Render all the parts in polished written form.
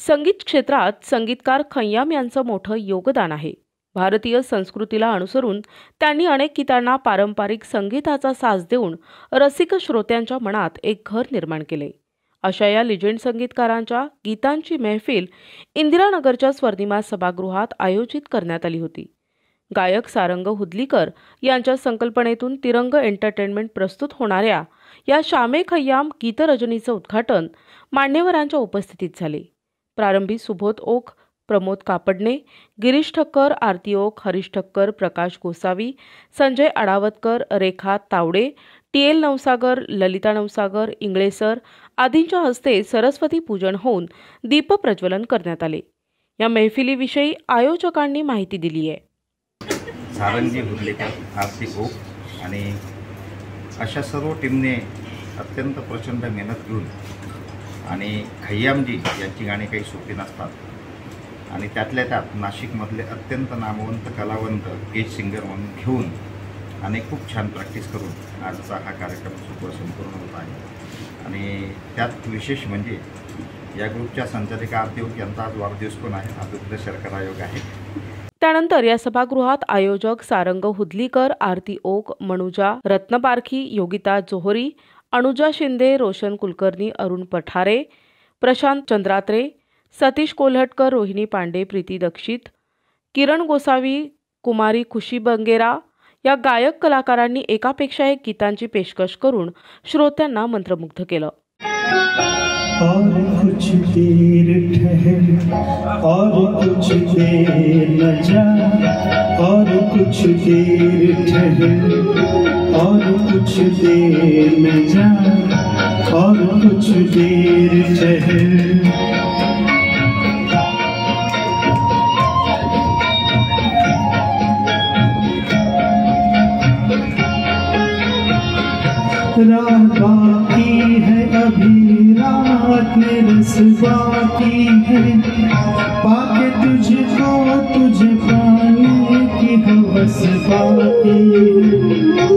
संगीत क्षेत्रात संगीतकार खय्याम यांचं मोठं योगदान आहे। भारतीय संस्कृतीला अनुसरून त्यांनी अनेक गीतांना पारंपरिक संगीताचा साज देऊन रसिक श्रोत्यांच्या मनात एक घर निर्माण केले। अशा या लिजेंड संगीतकारांच्या गीतांची महफिल इंदिरानगरच्या स्वर्णिमा सभागृहात आयोजित करण्यात आली होती। गायक सारंग हुदलीकर यांच्या संकल्पनेतून तिरंग एंटरटेनमेंट प्रस्तुत होणाऱ्या या शामे खय्याम गीतरजनीचं उद्घाटन मान्यवरांच्या उपस्थितीत झाले। प्रारंभी सुबोध ओक, प्रमोद कापडणे, गिरीश ठक्कर, आरती ओक, हरीश ठक्कर, प्रकाश गोसावी, संजय अडावतकर, रेखा तावडे, टी.एल. नवसागर, ललिता नवसागर, इंगळेसर आदींच्या हस्ते सरस्वती पूजन होऊन दीप प्रज्वलन करण्यात आले। या महफिलीविषयी आयोजकांनी माहिती दिली आहे। सारंगी हुदलीकर, आरती ओक आणि अशा सर्व टीमने अत्यंत प्रचंड मेहनत घेऊन आणि खय्यामजी यांची गाणी काही सोपी नसतात आणि त्यातल्या त्यात नाशिकमधले अत्यंत नामवंत कलावंत गेस्ट सिंगर म्हणून घेऊन आणि खूप छान प्रॅक्टिस करून आजचा हा कार्यक्रम संपूर्ण होत आहे। आणि त्यात विशेष म्हणजे या ग्रुपच्या संचालिका आरती ओक यांचा आज वाढदिवस पण आहे, हा दुग्ध शर्करा आयोग आहे। त्यानंतर या सभागृहात आयोजक सारंग हुदलीकर, आरती ओक, मनुजा रत्नपारखी, योगिता जोहरी, अनुजा शिंदे, रोशन कुलकर्णी, अरुण पठारे, प्रशांत चंद्रात्रे, सतीश कोल्हटकर, रोहिणी पांडे, प्रीती दक्षित, किरण गोसावी, कुमारी खुशी बंगेरा या गायक कलाकारांनी एकापेक्षा एक गीतांची पेशकश करून श्रोत्यांना मंत्रमुग्ध केलं। और कुछ देर ठहर, और कुछ देर न जा, और कुछ देर ठहर, और कुछ देर न जा, और कुछ देर ठहर। रात बाकी है अभी, रात में रस बाकी है, पाके तुझको तुझे पाने की हवस बाकी है।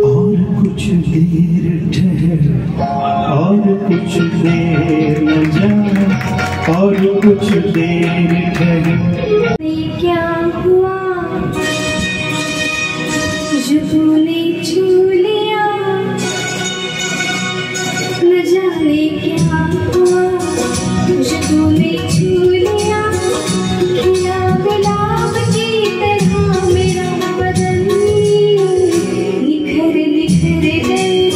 और कुछ देर ठहर, और कुछ देर न जा, और कुछ देर ठहर। क्या हुआ जो तूने छू लिया, न जाने क्या हुआ जो तूने छू लिया। खिला गुलाब की तरह मेरा बदन निखर निखर गई,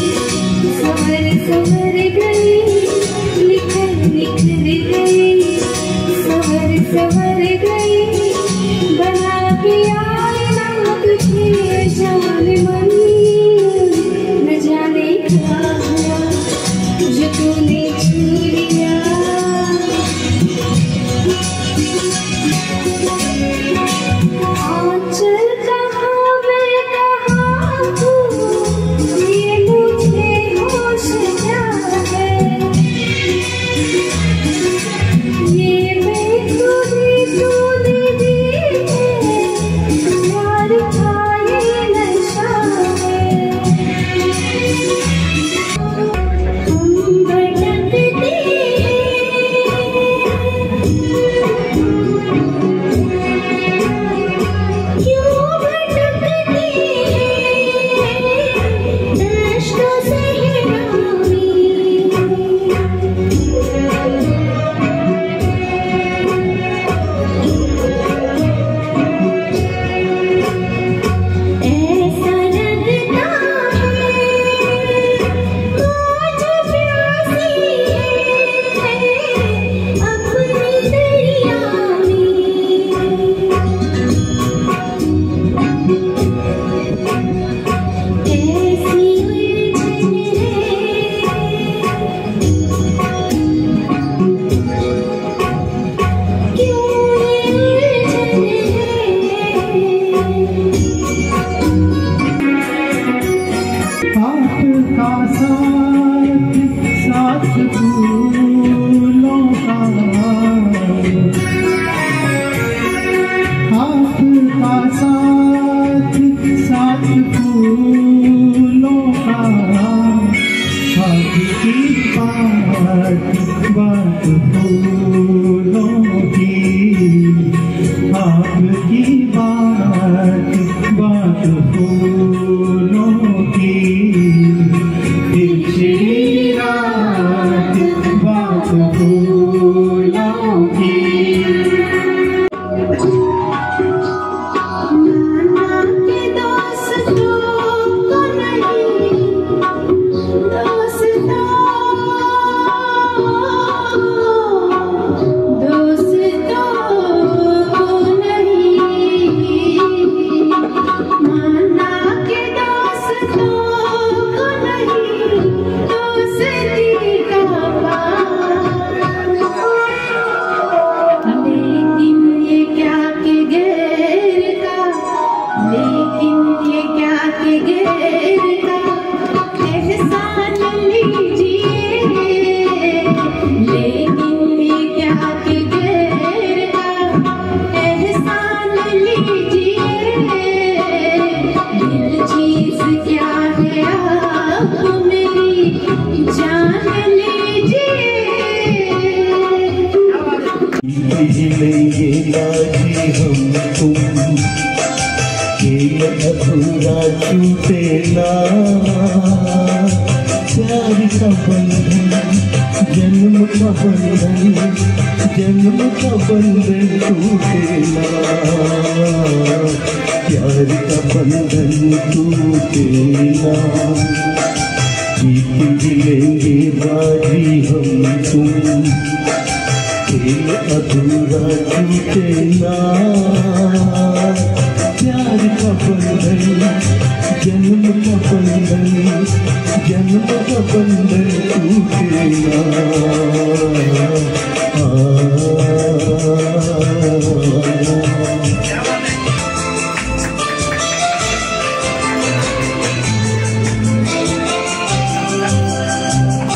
संवर संवर गई, निखर निखर गई, संवर संवर गई। बना दिया ना तुझे जान मन, न जाने क्या हुआ जो तूने छू लिया। चल कहाँ मैं कहाँ हूँ, ये मुझे होश क्या है, ये मैं तूने दी है, प्यार का ये नशा लेंगे बाजी हम तुम, खेल अधूरा छूटेगा, प्यार का बंधन जन्म का बंधन, जन्म का बंधन टूटेगा, प्यार का बंधन टूटेगा। जीत लेंगे बाजी हम तुम, खेल अधूरा छूटेगा, प्यार का बंधन जन्म का बंधन, जन्म का बंधन टूटेगा।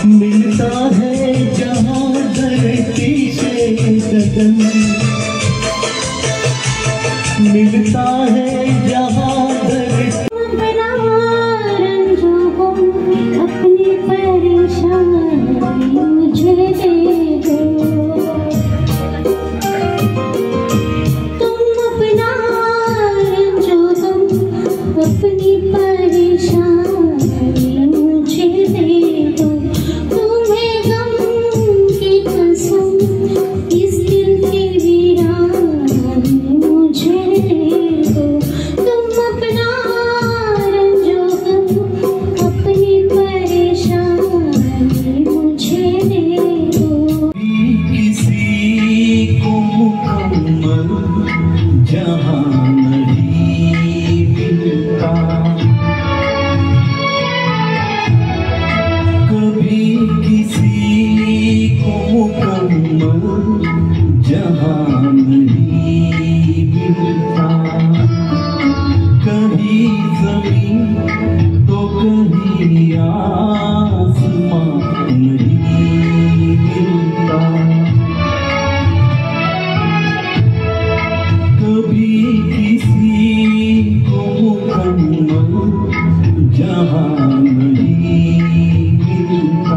मिलता है जहाँ धरती से गगन, मिलता है जहाँ धरती। अपनी परेशानी मुझे दे दो, तुम अपना रंजो तुम, अपनी परेशानी मुझे दे दो, तुम्हें गम की कसम इस दिल की वीरानी मुझे दे दो, तुम अपना रंजो तुम, अपनी परेशानी मुझे दे दो। किसी को मुकम्मल जहाँ नहीं मिलता, कभी किसी को मुकम्मल जहाँ नहीं मिलता, कहीं जमीन तो कहीं आसमां नहीं मिलता, कभी किसी को मुकम्मल जहाँ नहीं मिलता।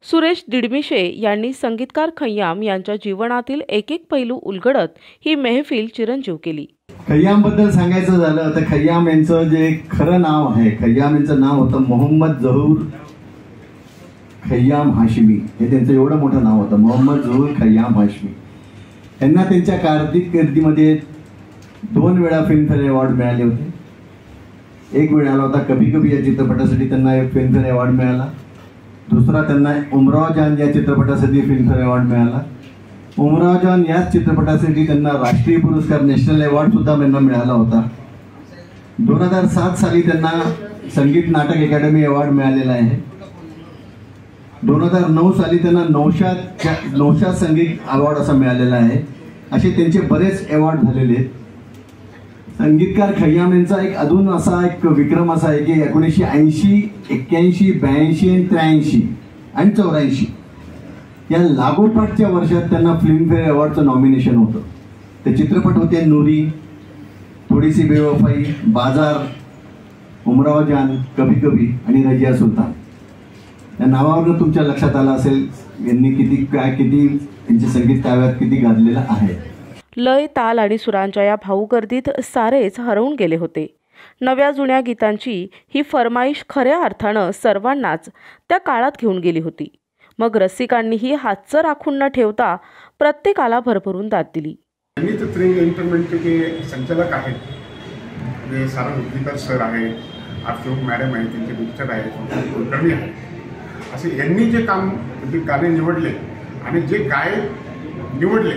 सुरेश दिडमिशे यांनी संगीतकार खय्याम यांच्या जीवनातील एक एक पैलू उलगडत ही मेहफिल चिरंजीव केली। खय्याम बद्दल सांगायचं झालं तर खय्याम यांचं जे खरं नाव आहे, खय्याम यांचं नाव होतं मोहम्मद जहूर खय्याम हाशमी, हे त्यांचं एवढं मोठं नाव होतं, मोहम्मद जहूर खय्याम हाशमी। यांना त्यांच्या कारकिर्दीमध्ये 2 वेळा फिल्मफेअर अवॉर्ड मिळाले होते। एक मिळाला होता कभी कभी या चित्रपटासाठी त्यांना एक फिल्मफेअर अवॉर्ड मिळाला, दुसरा त्यांना उमराव जान या चित्रपटासाठी फिल्मफेअर अवॉर्ड मिळाला। उमराव जान याच चित्रपटासाठी त्यांना राष्ट्रीय पुरस्कार नॅशनल अवॉर्ड सुद्धा त्यांना मिळाला होता। 2007 साली त्यांना संगीत नाटक अकादमी अवॉर्ड मिळालेला आहे। 2009 साली त्यांना नौशाद संगीत अवॉर्ड असा मिळालेला आहे। असे त्यांचे बरेच अवॉर्ड झालेले आहेत। संगीतकार खय्याम यांचा एक अजून असा एक विक्रम असा आहे की 1980, 81, 82, 83 आणि 84 या लागोपाठच्या वर्षात त्यांना फिल्मफेअर अवॉर्डचं नॉमिनेशन होतं। ते चित्रपट होते नूरी, थोडीसी बेवफाई, बाजार, उमराव जान, कभी कभी आणि रजिया सुलतान। या नावावरून तुमच्या लक्षात आलं असेल यांनी किती यांचे संगीत काव्यात किती गाजलेलं आहे। लय, ताल आणि सुरांच्या या भाऊगर्दीत सारेच हरवून गेले होते। नव्या जुन्या गीतांची ही फरमाईश खऱ्या अर्थानं सर्वांनाच त्या काळात घेऊन गेली होती। मग रसिकांनीही हातचं राखून न ठेवता प्रत्येकाला भरभरून दाद दिली। संगीत तरंग एंटरटेनमेंट के संचालक आहेत, जे सारा उद्दीकर सर आहे, आरती मॅडम आहे, त्यांचे मिस्टर आहेत, कुलकर्णी आहे, असे यांनी जे काम म्हणजे गाणे निवडले आणि जे गायक निवडले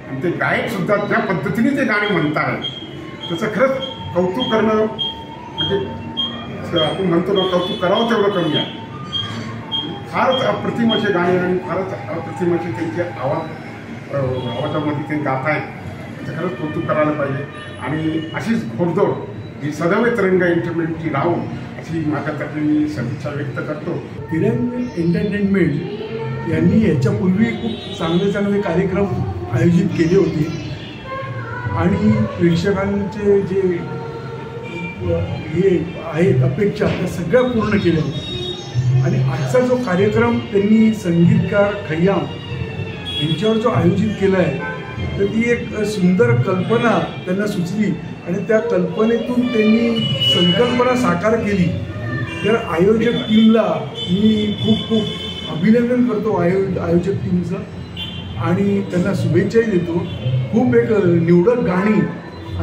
आणि ते गायक सुद्धा ज्या पद्धतीने ते गाणे म्हणतात त्याचं खरंच कौतुक करणं म्हणजे आपण म्हणतो ना, कौतुक करावं तेवढं कमी आहे। फारच अप्रतिम असे गाणे आणि फारच अप्रतिम असे त्यांचे आवाजामध्ये ते गात आहेत, त्याचं खरंच कौतुक करायला पाहिजे। आणि अशीच घोडदौड ही सदैव तरंग एंटरटेनमेंटची राहून अशी माझ्यातर्फे मी सदिच्छा व्यक्त करतो। तिरंग एंटरटेनमेंट यांनी याच्यापूर्वी खूप चांगले कार्यक्रम आयोजित केले होते आणि प्रेक्षकांचे जे हे आहेत अपेक्षा त्या सगळ्या पूर्ण केल्या होत्या। आणि आजचा जो कार्यक्रम त्यांनी संगीतकार खय्याम यांच्यावर जो आयोजित केला आहे तर ती एक सुंदर कल्पना त्यांना सुचली आणि त्या कल्पनेतून त्यांनी संकल्पना साकार केली. तर आयोजक टीमला मी खूप खूप अभिनंदन करतो आयोजक टीमचं आणि त्यांना शुभेच्छाही देतो. खूप एक निवडक गाणी,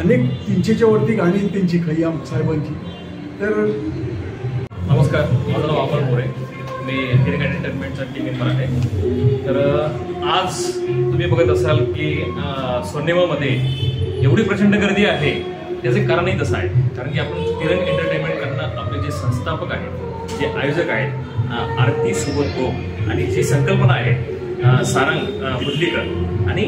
अनेक 300च्या वरती गाणी आहेत त्यांची, खय्याम साहेबांची. तर नमस्कार, माझं नाव अमर मोरे, मी तिरंगा एंटरटेनमेंटचा टीम मेंबर आहे. तर आज तुम्ही बघत असाल की स्वर्णिमामध्ये एवढी प्रचंड गर्दी आहे. त्याचे कारणही तसं आहे, कारण की आपण तिरंग एंटरटेनमेंट करणं आपले जे संस्थापक आहेत, जे आयोजक आहेत, आरती सुबोध गोप, आणि जी संकल्पना आहे सारंग हुदलीकर आणि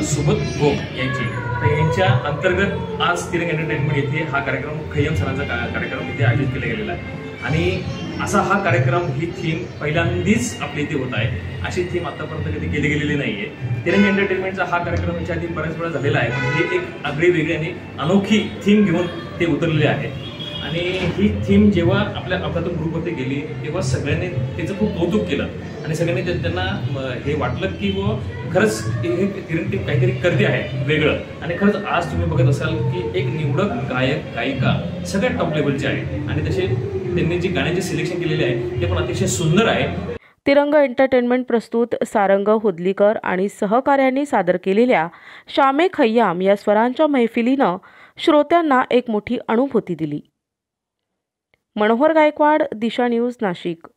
सुबोध गोप यांची, तर यांच्या अंतर्गत आज तिरंग एंटरटेनमेंट येथे हा कार्यक्रम, खय्याम सरांचा कार्यक्रम इथे आयोजित केला गेलेला आहे. आणि असा हा कार्यक्रम, ही थीम पहिल्यांदाच आपल्या इथे होत आहे. अशी थीम आतापर्यंत कधी केली गेलेली नाहीये. तिरंग एंटरटेनमेंटचा हा कार्यक्रम याच्या आधी बऱ्याच वेळा झालेला आहे, पण ही एक आगळी वेगळी आणि अनोखी थीम घेऊन ते उतरलेले आहे. आणि ही थीम जेव्हा आपल्या अपघातून ग्रुपमध्ये गेली तेव्हा सगळ्यांनी त्याचं खूप कौतुक केलं आणि सगळ्यांनी त्यांना हे वाटलं की व खरंच हे तिरंग टीम काहीतरी करते आहे वेगळं. आणि खरंच आज तुम्ही बघत असाल की एक निवडक गायक गायिका सगळ्यात टॉप लेवलचे आहे आणि तसे त्यांनी जी गाण्याचे सिलेक्शन केलेले आहे ते पण अतिशय सुंदर आहे. तिरंग एंटरटेनमेंट प्रस्तुत सारंग हुदलीकर आणि सहकाऱ्यांनी सादर केलेल्या शामे खय्याम या स्वरांच्या मैफिलीनं श्रोत्यांना एक मोठी अनुभूती दिली. मनोहर गायकवाड, दिशा न्यूज, नाशिक.